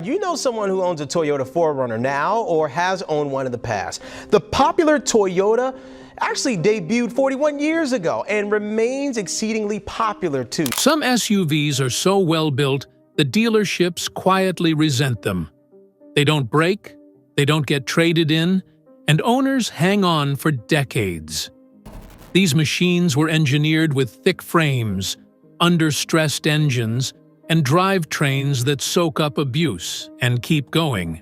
You know someone who owns a Toyota 4Runner now or has owned one in the past. The popular Toyota actually debuted 41 years ago and remains exceedingly popular too. Some SUVs are so well built that dealerships quietly resent them. They don't break, they don't get traded in, and owners hang on for decades. These machines were engineered with thick frames, under-stressed engines, and drivetrains that soak up abuse and keep going.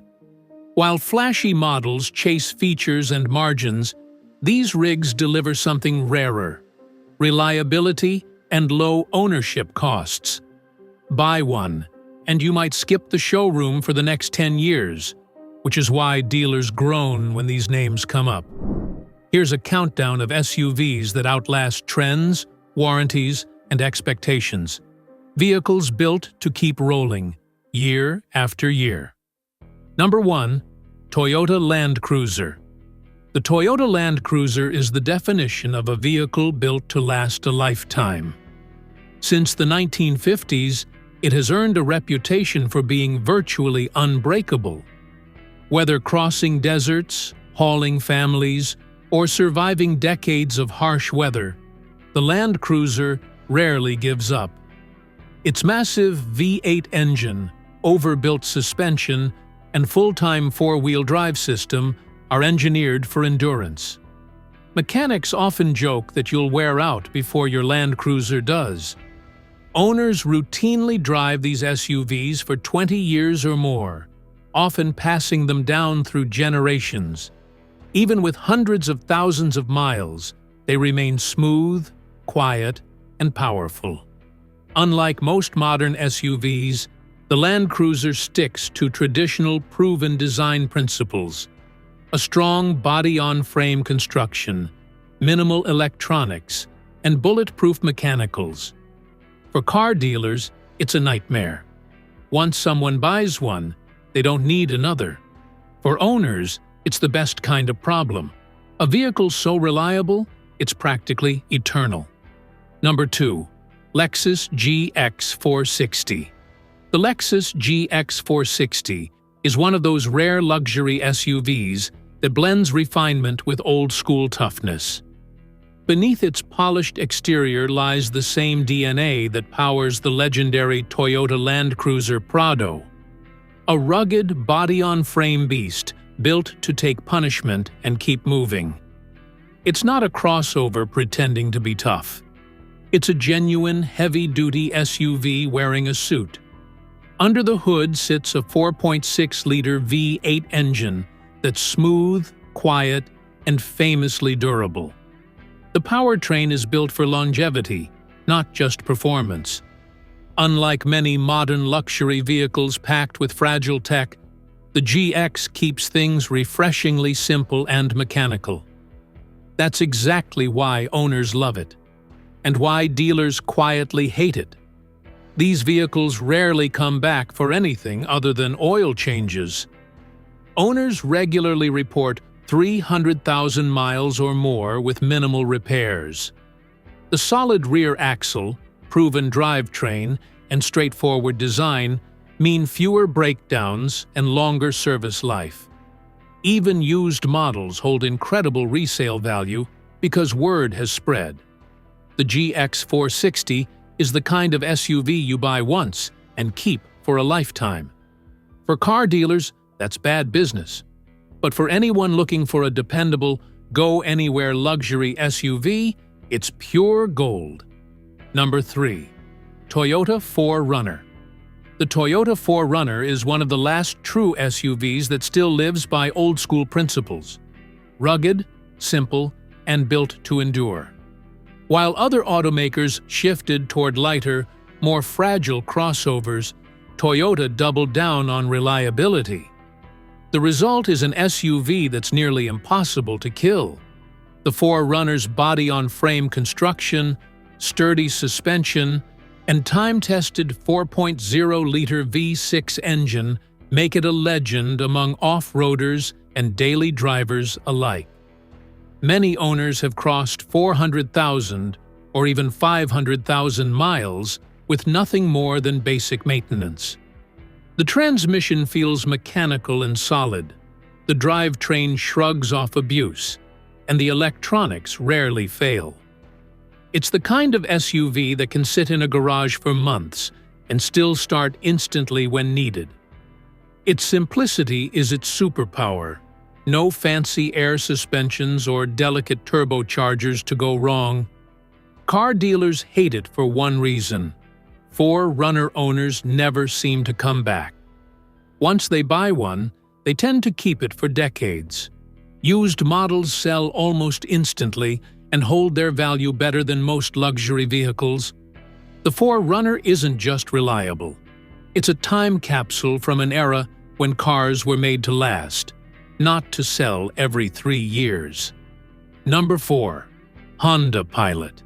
While flashy models chase features and margins, these rigs deliver something rarer: reliability and low ownership costs. Buy one, and you might skip the showroom for the next 10 years, which is why dealers groan when these names come up. Here's a countdown of SUVs that outlast trends, warranties, and expectations. Vehicles built to keep rolling, year after year. Number 1. Toyota Land Cruiser. The Toyota Land Cruiser is the definition of a vehicle built to last a lifetime. Since the 1950s, it has earned a reputation for being virtually unbreakable. Whether crossing deserts, hauling families, or surviving decades of harsh weather, the Land Cruiser rarely gives up. Its massive V8 engine, overbuilt suspension, and full-time four-wheel drive system are engineered for endurance. Mechanics often joke that you'll wear out before your Land Cruiser does. Owners routinely drive these SUVs for 20 years or more, often passing them down through generations. Even with hundreds of thousands of miles, they remain smooth, quiet, and powerful. Unlike most modern SUVs, the Land Cruiser sticks to traditional proven design principles: a strong body-on-frame construction, minimal electronics, and bulletproof mechanicals. For car dealers, it's a nightmare. Once someone buys one, they don't need another. For owners, it's the best kind of problem. A vehicle so reliable, it's practically eternal. Number 2. Lexus GX 460. The Lexus GX 460 is one of those rare luxury SUVs that blends refinement with old-school toughness. Beneath its polished exterior lies the same DNA that powers the legendary Toyota Land Cruiser Prado. A rugged, body-on-frame beast built to take punishment and keep moving. It's not a crossover pretending to be tough. It's a genuine, heavy-duty SUV wearing a suit. Under the hood sits a 4.6-liter V8 engine that's smooth, quiet, and famously durable. The powertrain is built for longevity, not just performance. Unlike many modern luxury vehicles packed with fragile tech, the GX keeps things refreshingly simple and mechanical. That's exactly why owners love it, and why dealers quietly hate it. These vehicles rarely come back for anything other than oil changes. Owners regularly report 300,000 miles or more with minimal repairs. The solid rear axle, proven drivetrain, and straightforward design mean fewer breakdowns and longer service life. Even used models hold incredible resale value because word has spread. The GX 460 is the kind of SUV you buy once and keep for a lifetime. For car dealers, that's bad business. But for anyone looking for a dependable, go-anywhere luxury SUV, it's pure gold. Number 3. Toyota 4Runner. The Toyota 4Runner is one of the last true SUVs that still lives by old-school principles: rugged, simple, and built to endure. While other automakers shifted toward lighter, more fragile crossovers, Toyota doubled down on reliability. The result is an SUV that's nearly impossible to kill. The 4Runner's body-on-frame construction, sturdy suspension, and time-tested 4.0-liter V6 engine make it a legend among off-roaders and daily drivers alike. Many owners have crossed 400,000 or even 500,000 miles with nothing more than basic maintenance. The transmission feels mechanical and solid, the drivetrain shrugs off abuse, and the electronics rarely fail. It's the kind of SUV that can sit in a garage for months and still start instantly when needed. Its simplicity is its superpower. No fancy air suspensions or delicate turbochargers to go wrong. Car dealers hate it for one reason. 4Runner owners never seem to come back. Once they buy one, they tend to keep it for decades. Used models sell almost instantly and hold their value better than most luxury vehicles. The 4Runner isn't just reliable. It's a time capsule from an era when cars were made to last, not to sell every 3 years. Number 4. Honda Pilot.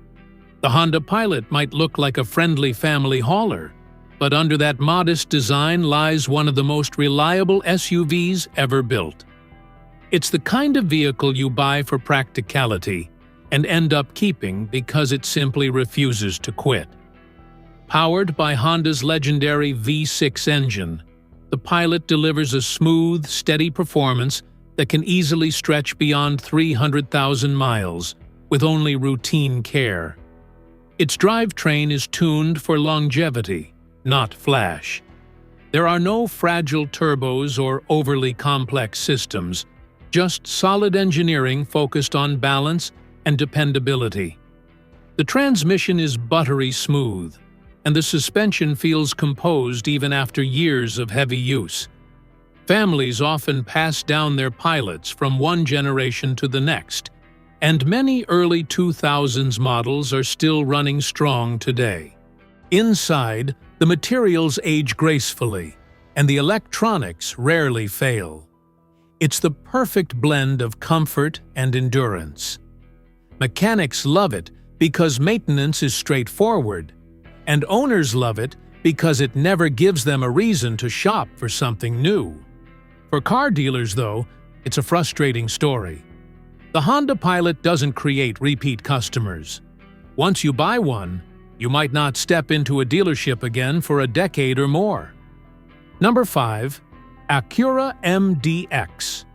The Honda Pilot might look like a friendly family hauler, but under that modest design lies one of the most reliable SUVs ever built. It's the kind of vehicle you buy for practicality and end up keeping because it simply refuses to quit. Powered by Honda's legendary V6 engine, the Pilot delivers a smooth, steady performance that can easily stretch beyond 300,000 miles with only routine care. Its drivetrain is tuned for longevity, not flash. There are no fragile turbos or overly complex systems, just solid engineering focused on balance and dependability. The transmission is buttery smooth, and the suspension feels composed even after years of heavy use. Families often pass down their Pilots from one generation to the next, and many early 2000s models are still running strong today. Inside, the materials age gracefully, and the electronics rarely fail. It's the perfect blend of comfort and endurance. Mechanics love it because maintenance is straightforward, and owners love it because it never gives them a reason to shop for something new. For car dealers, though, it's a frustrating story. The Honda Pilot doesn't create repeat customers. Once you buy one, you might not step into a dealership again for a decade or more. Number 5. Acura MDX.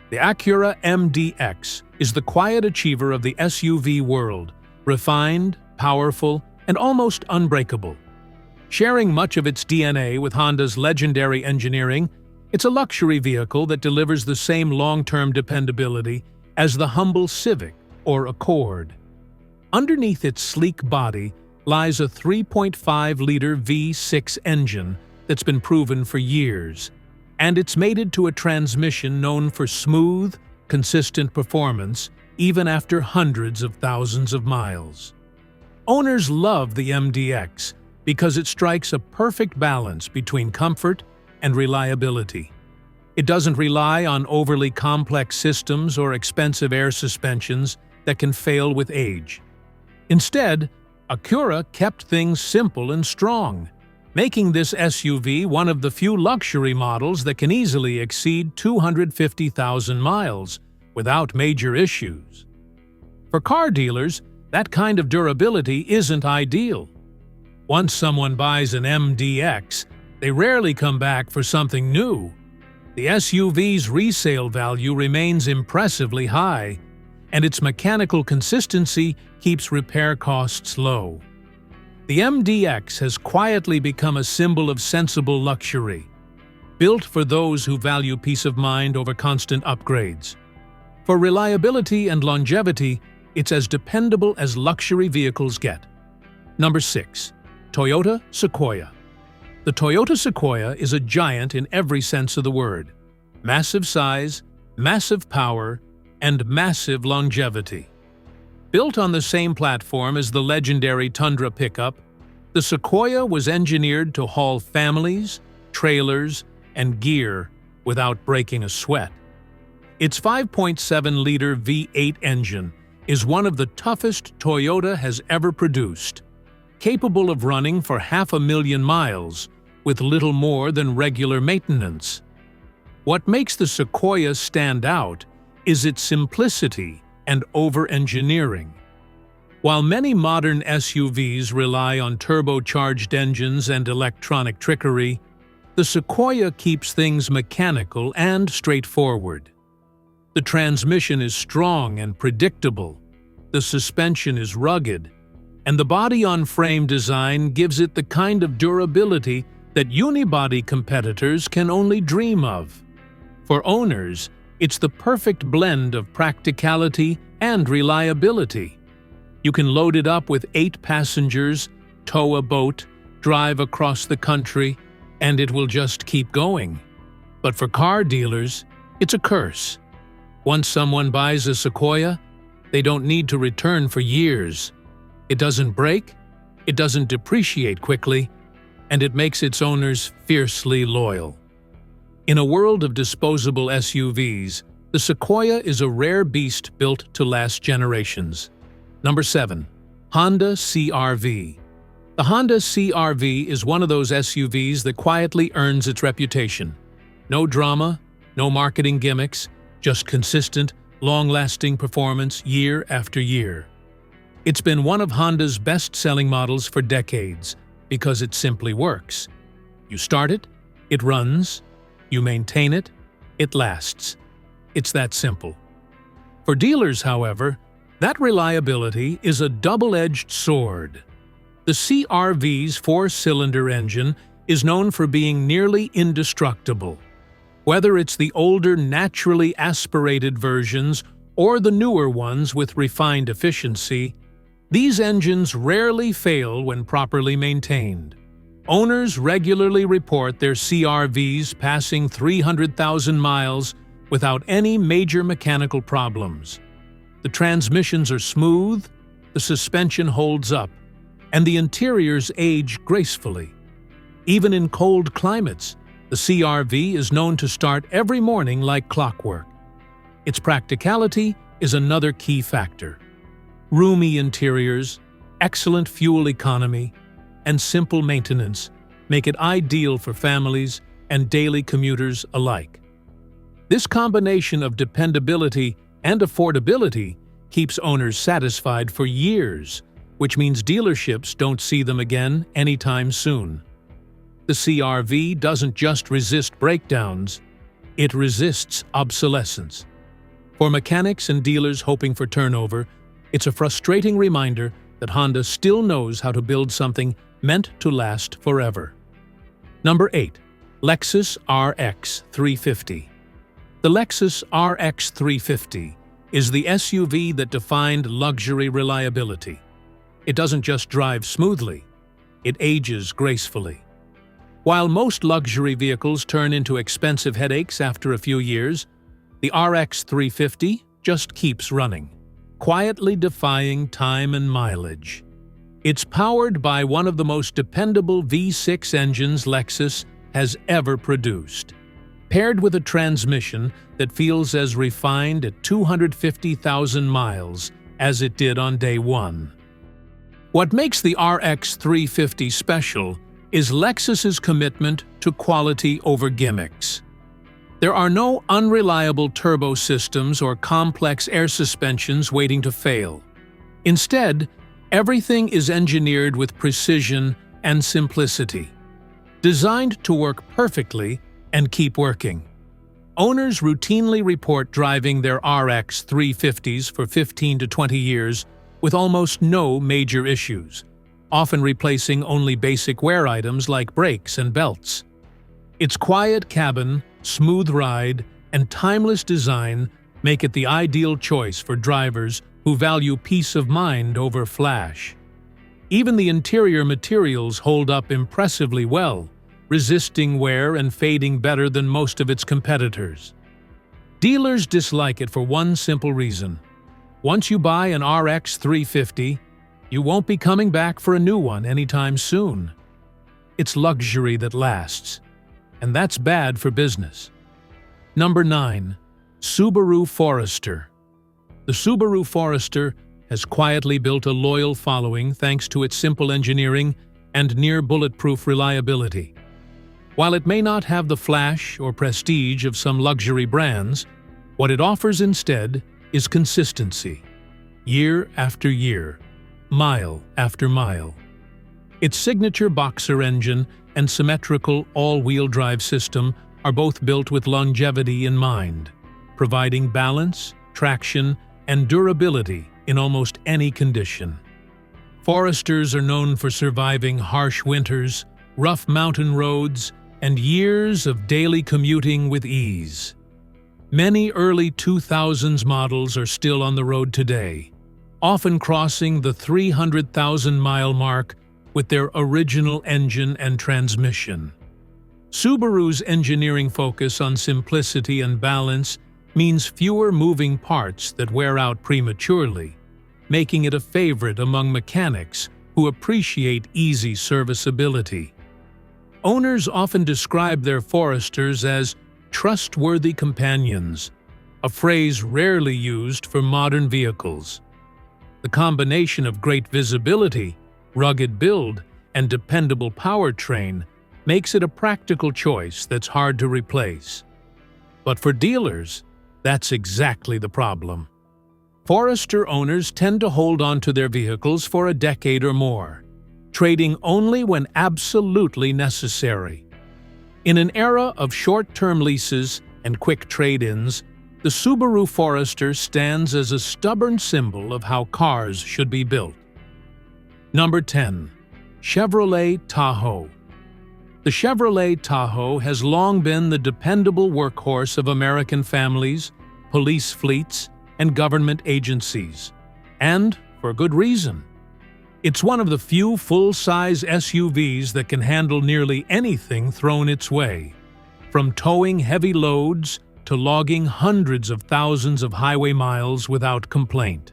The Acura MDX is the quiet achiever of the SUV world, refined, powerful, and almost unbreakable. Sharing much of its DNA with Honda's legendary engineering, it's a luxury vehicle that delivers the same long-term dependability as the humble Civic or Accord. Underneath its sleek body lies a 3.5-liter V6 engine that's been proven for years, and it's mated to a transmission known for smooth, consistent performance even after hundreds of thousands of miles. Owners love the MDX because it strikes a perfect balance between comfort and reliability. It doesn't rely on overly complex systems or expensive air suspensions that can fail with age. Instead, Acura kept things simple and strong, making this SUV one of the few luxury models that can easily exceed 250,000 miles without major issues. For car dealers, that kind of durability isn't ideal. Once someone buys an MDX, they rarely come back for something new. The SUV's resale value remains impressively high, and its mechanical consistency keeps repair costs low. The MDX has quietly become a symbol of sensible luxury, built for those who value peace of mind over constant upgrades. For reliability and longevity, it's as dependable as luxury vehicles get. Number 6. Toyota Sequoia. The Toyota Sequoia is a giant in every sense of the word. Massive size, massive power, and massive longevity. Built on the same platform as the legendary Tundra pickup, the Sequoia was engineered to haul families, trailers, and gear without breaking a sweat. Its 5.7-liter V8 engine is one of the toughest Toyota has ever produced, capable of running for 500,000 miles with little more than regular maintenance. What makes the Sequoia stand out is its simplicity and over-engineering. While many modern SUVs rely on turbocharged engines and electronic trickery, The Sequoia keeps things mechanical and straightforward. The transmission is strong and predictable, the suspension is rugged, and the body-on-frame design gives it the kind of durability that unibody competitors can only dream of. For owners, it's the perfect blend of practicality and reliability. You can load it up with 8 passengers, tow a boat, drive across the country, and it will just keep going. But for car dealers, it's a curse. Once someone buys a Sequoia, they don't need to return for years. It doesn't break, it doesn't depreciate quickly, and it makes its owners fiercely loyal. In a world of disposable SUVs, the Sequoia is a rare beast built to last generations. Number 7. Honda CR-V. The Honda CR-V is one of those SUVs that quietly earns its reputation. No drama, no marketing gimmicks, just consistent, long-lasting performance year after year. It's been one of Honda's best-selling models for decades because it simply works. You start it, it runs. You maintain it, it lasts. It's that simple. For dealers, however, that reliability is a double-edged sword. The CR-V's 4-cylinder engine is known for being nearly indestructible. Whether it's the older, naturally aspirated versions or the newer ones with refined efficiency, these engines rarely fail when properly maintained. Owners regularly report their CR-Vs passing 300,000 miles without any major mechanical problems. The transmissions are smooth, the suspension holds up, and the interiors age gracefully. Even in cold climates, the CR-V is known to start every morning like clockwork. Its practicality is another key factor. Roomy interiors, excellent fuel economy, and simple maintenance make it ideal for families and daily commuters alike. This combination of dependability and affordability keeps owners satisfied for years, which means dealerships don't see them again anytime soon. The CR-V doesn't just resist breakdowns, it resists obsolescence. For mechanics and dealers hoping for turnover, it's a frustrating reminder that Honda still knows how to build something meant to last forever. Number 8. Lexus RX 350. The Lexus RX 350 is the SUV that defined luxury reliability. It doesn't just drive smoothly, it ages gracefully. While most luxury vehicles turn into expensive headaches after a few years, the RX 350 just keeps running, quietly defying time and mileage. It's powered by one of the most dependable V6 engines Lexus has ever produced, paired with a transmission that feels as refined at 250,000 miles as it did on day one. What makes the RX 350 special is Lexus's commitment to quality over gimmicks. There are no unreliable turbo systems or complex air suspensions waiting to fail. Instead, everything is engineered with precision and simplicity, designed to work perfectly and keep working. Owners routinely report driving their RX 350s for 15 to 20 years with almost no major issues, often replacing only basic wear items like brakes and belts. Its quiet cabin, smooth ride, and timeless design make it the ideal choice for drivers who value peace of mind over flash. Even the interior materials hold up impressively well, resisting wear and fading better than most of its competitors. Dealers dislike it for one simple reason. Once you buy an RX 350, you won't be coming back for a new one anytime soon. It's luxury that lasts, and that's bad for business. Number 9. Subaru Forester. The Subaru Forester has quietly built a loyal following thanks to its simple engineering and near-bulletproof reliability. While it may not have the flash or prestige of some luxury brands, what it offers instead is consistency, year after year, mile after mile. Its signature boxer engine and symmetrical all-wheel drive system are both built with longevity in mind, providing balance, traction, and durability in almost any condition. Foresters are known for surviving harsh winters, rough mountain roads, and years of daily commuting with ease. Many early 2000s models are still on the road today, often crossing the 300,000-mile mark with their original engine and transmission. Subaru's engineering focus on simplicity and balance means fewer moving parts that wear out prematurely, making it a favorite among mechanics who appreciate easy serviceability. Owners often describe their Foresters as trustworthy companions, a phrase rarely used for modern vehicles. The combination of great visibility, rugged build, and dependable powertrain makes it a practical choice that's hard to replace. But for dealers, that's exactly the problem. Forester owners tend to hold on to their vehicles for a decade or more, trading only when absolutely necessary. In an era of short-term leases and quick trade-ins, the Subaru Forester stands as a stubborn symbol of how cars should be built. Number 10. Chevrolet Tahoe. The Chevrolet Tahoe has long been the dependable workhorse of American families, police fleets, and government agencies. And for good reason. It's one of the few full-size SUVs that can handle nearly anything thrown its way, from towing heavy loads to logging hundreds of thousands of highway miles without complaint.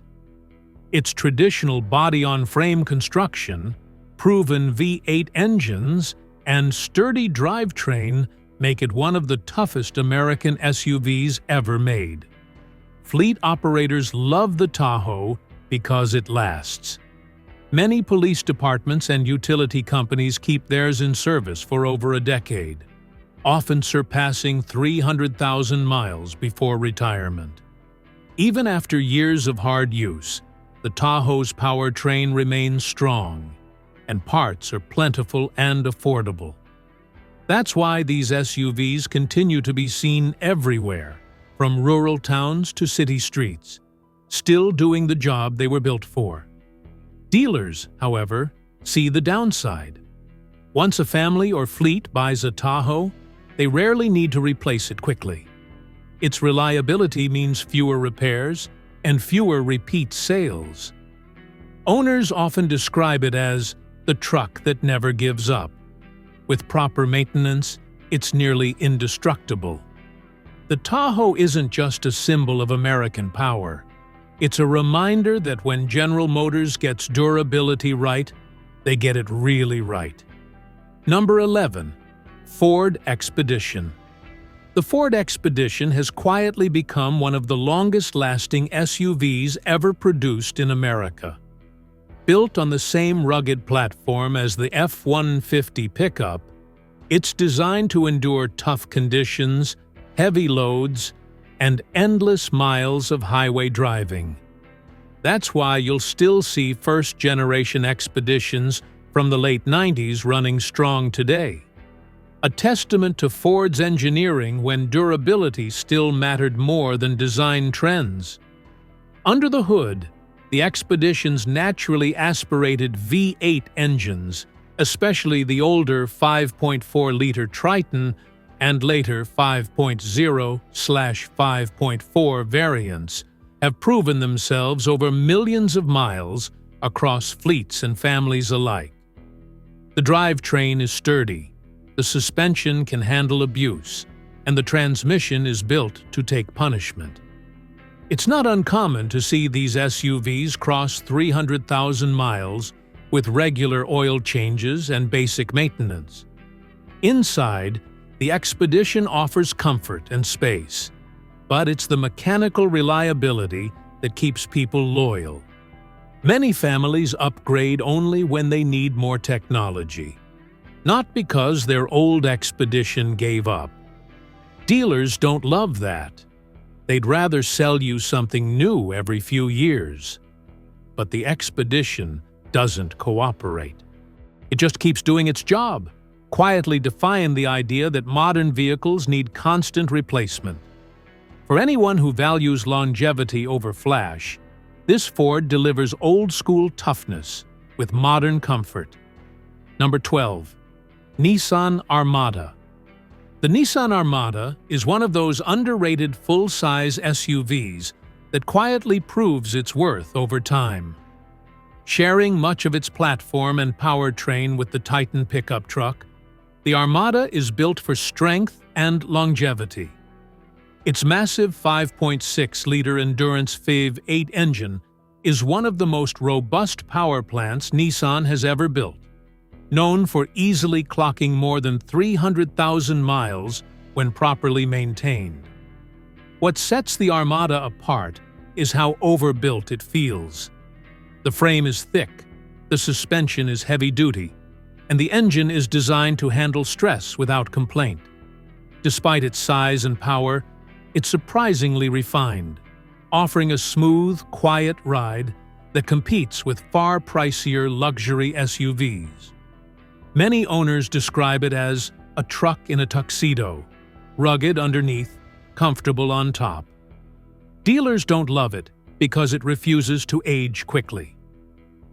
Its traditional body-on-frame construction, proven V8 engines, and sturdy drivetrain make it one of the toughest American SUVs ever made. Fleet operators love the Tahoe because it lasts. Many police departments and utility companies keep theirs in service for over a decade, often surpassing 300,000 miles before retirement. Even after years of hard use, the Tahoe's powertrain remains strong, and parts are plentiful and affordable. That's why these SUVs continue to be seen everywhere, from rural towns to city streets, still doing the job they were built for. Dealers, however, see the downside. Once a family or fleet buys a Tahoe, they rarely need to replace it quickly. Its reliability means fewer repairs and fewer repeat sales. Owners often describe it as the truck that never gives up. With proper maintenance, it's nearly indestructible. The Tahoe isn't just a symbol of American power. It's a reminder that when General Motors gets durability right, they get it really right. Number 11. Ford Expedition. The Ford Expedition has quietly become one of the longest-lasting SUVs ever produced in America. Built on the same rugged platform as the F-150 pickup, it's designed to endure tough conditions, heavy loads, and endless miles of highway driving. That's why you'll still see first-generation Expeditions from the late 90s running strong today. A testament to Ford's engineering when durability still mattered more than design trends. Under the hood, the Expedition's naturally aspirated V8 engines, especially the older 5.4-liter Triton and later 5.0/5.4 variants, have proven themselves over millions of miles across fleets and families alike. The drivetrain is sturdy, the suspension can handle abuse, and the transmission is built to take punishment. It's not uncommon to see these SUVs cross 300,000 miles with regular oil changes and basic maintenance. Inside, the Expedition offers comfort and space, but it's the mechanical reliability that keeps people loyal. Many families upgrade only when they need more technology, not because their old Expedition gave up. Dealers don't love that. They'd rather sell you something new every few years. But the Expedition doesn't cooperate. It just keeps doing its job, quietly defying the idea that modern vehicles need constant replacement. For anyone who values longevity over flash, this Ford delivers old-school toughness with modern comfort. Number 12. Nissan Armada. The Nissan Armada is one of those underrated full-size SUVs that quietly proves its worth over time. Sharing much of its platform and powertrain with the Titan pickup truck, the Armada is built for strength and longevity. Its massive 5.6-liter Endurance V8 engine is one of the most robust power plants Nissan has ever built, known for easily clocking more than 300,000 miles when properly maintained. What sets the Armada apart is how overbuilt it feels. The frame is thick, the suspension is heavy-duty, and the engine is designed to handle stress without complaint. Despite its size and power, it's surprisingly refined, offering a smooth, quiet ride that competes with far pricier luxury SUVs. Many owners describe it as a truck in a tuxedo, rugged underneath, comfortable on top. Dealers don't love it because it refuses to age quickly.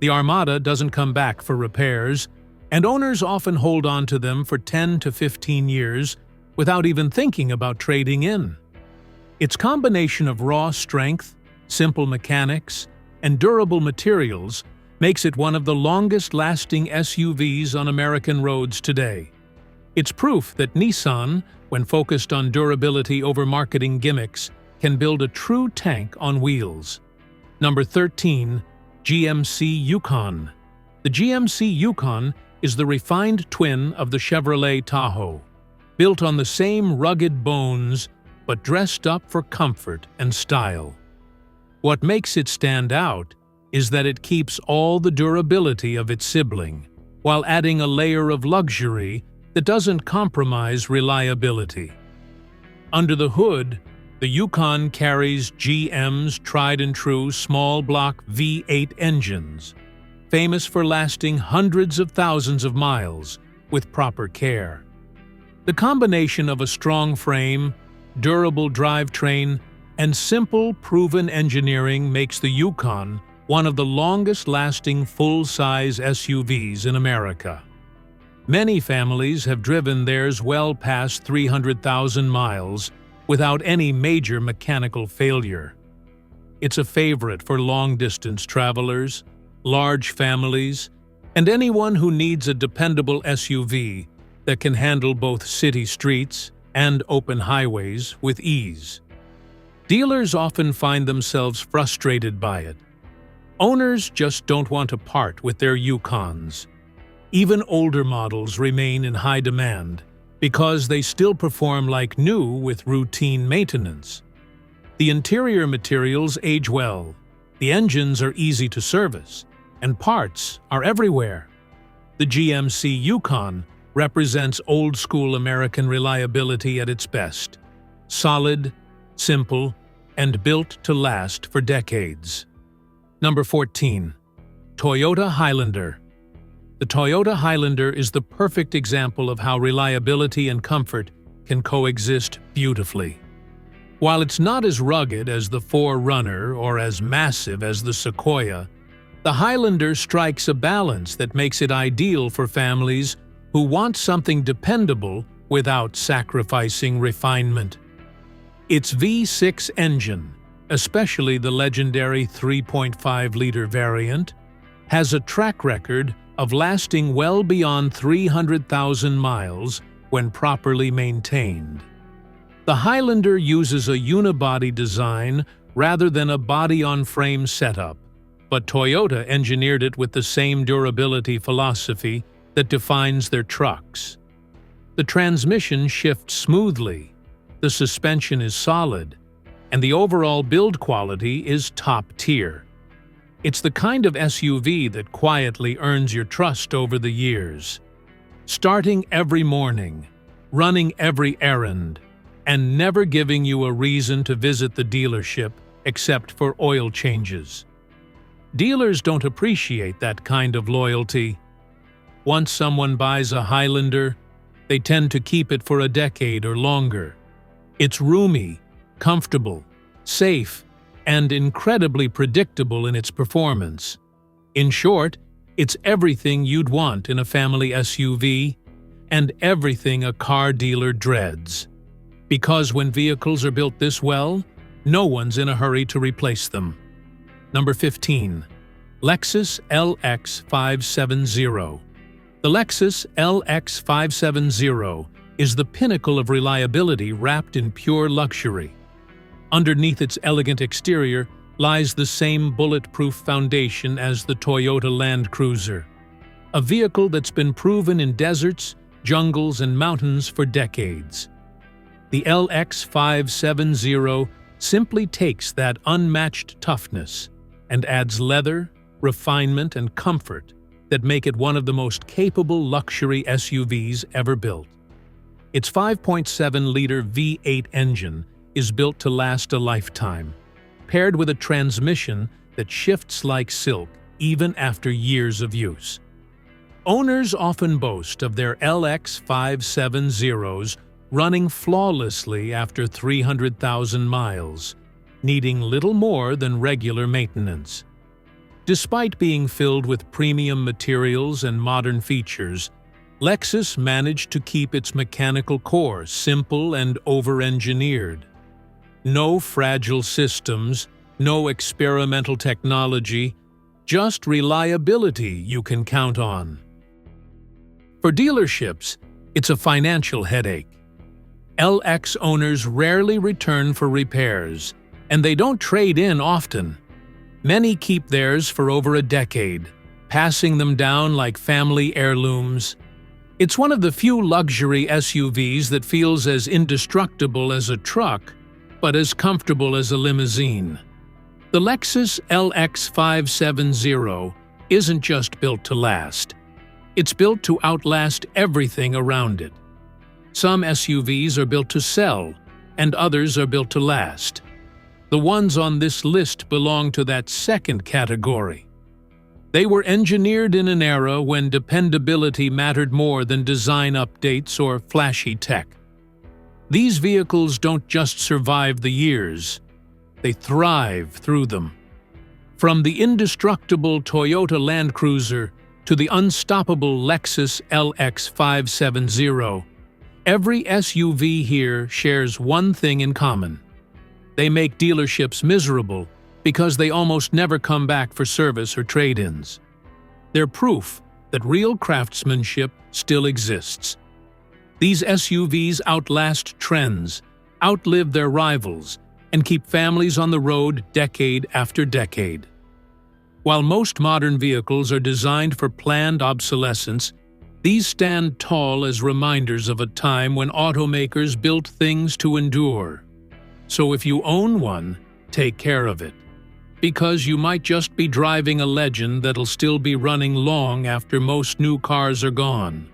The Armada doesn't come back for repairs, and owners often hold on to them for 10 to 15 years without even thinking about trading in. Its combination of raw strength, simple mechanics, and durable materials makes it one of the longest-lasting SUVs on American roads today. It's proof that Nissan, when focused on durability over marketing gimmicks, can build a true tank on wheels. Number 13. GMC Yukon. The GMC Yukon is the refined twin of the Chevrolet Tahoe, built on the same rugged bones but dressed up for comfort and style. What makes it stand out is that it keeps all the durability of its sibling, while adding a layer of luxury that doesn't compromise reliability. Under the hood, the Yukon carries GM's tried-and-true small-block V8 engines, famous for lasting hundreds of thousands of miles with proper care. The combination of a strong frame, durable drivetrain, and simple, proven engineering makes the Yukon one of the longest-lasting full-size SUVs in America. Many families have driven theirs well past 300,000 miles without any major mechanical failure. It's a favorite for long-distance travelers, large families, and anyone who needs a dependable SUV that can handle both city streets and open highways with ease. Dealers often find themselves frustrated by it. Owners just don't want to part with their Yukons. Even older models remain in high demand because they still perform like new with routine maintenance. The interior materials age well, the engines are easy to service, and parts are everywhere. The GMC Yukon represents old-school American reliability at its best. Solid, simple, and built to last for decades. Number 14. Toyota Highlander. The Toyota Highlander is the perfect example of how reliability and comfort can coexist beautifully. While it's not as rugged as the 4Runner or as massive as the Sequoia, the Highlander strikes a balance that makes it ideal for families who want something dependable without sacrificing refinement. Its V6 engine, especially the legendary 3.5-liter variant, has a track record of lasting well beyond 300,000 miles when properly maintained. The Highlander uses a unibody design rather than a body-on-frame setup, but Toyota engineered it with the same durability philosophy that defines their trucks. The transmission shifts smoothly, the suspension is solid, and the overall build quality is top-tier. It's the kind of SUV that quietly earns your trust over the years. Starting every morning, running every errand, and never giving you a reason to visit the dealership except for oil changes. Dealers don't appreciate that kind of loyalty. Once someone buys a Highlander, they tend to keep it for a decade or longer. It's roomy, comfortable, safe, and incredibly predictable in its performance. In short, it's everything you'd want in a family SUV, and everything a car dealer dreads. Because when vehicles are built this well, no one's in a hurry to replace them. Number 15. Lexus LX 570. The Lexus LX 570 is the pinnacle of reliability wrapped in pure luxury. Underneath its elegant exterior lies the same bulletproof foundation as the Toyota Land Cruiser, a vehicle that's been proven in deserts, jungles, and mountains for decades. The LX 570 simply takes that unmatched toughness and adds leather, refinement, and comfort that make it one of the most capable luxury SUVs ever built. Its 5.7-liter V8 engine is built to last a lifetime, paired with a transmission that shifts like silk even after years of use. Owners often boast of their LX 570s running flawlessly after 300,000 miles, needing little more than regular maintenance. Despite being filled with premium materials and modern features, Lexus managed to keep its mechanical core simple and over-engineered. No fragile systems, no experimental technology, just reliability you can count on. For dealerships, it's a financial headache. LX owners rarely return for repairs, and they don't trade in often. Many keep theirs for over a decade, passing them down like family heirlooms. It's one of the few luxury SUVs that feels as indestructible as a truck, but as comfortable as a limousine. The Lexus LX 570 isn't just built to last. It's built to outlast everything around it. Some SUVs are built to sell, and others are built to last. The ones on this list belong to that second category. They were engineered in an era when dependability mattered more than design updates or flashy tech. These vehicles don't just survive the years, they thrive through them. From the indestructible Toyota Land Cruiser to the unstoppable Lexus LX 570, every SUV here shares one thing in common. They make dealerships miserable because they almost never come back for service or trade-ins. They're proof that real craftsmanship still exists. These SUVs outlast trends, outlive their rivals, and keep families on the road decade after decade. While most modern vehicles are designed for planned obsolescence, these stand tall as reminders of a time when automakers built things to endure. So if you own one, take care of it, because you might just be driving a legend that'll still be running long after most new cars are gone.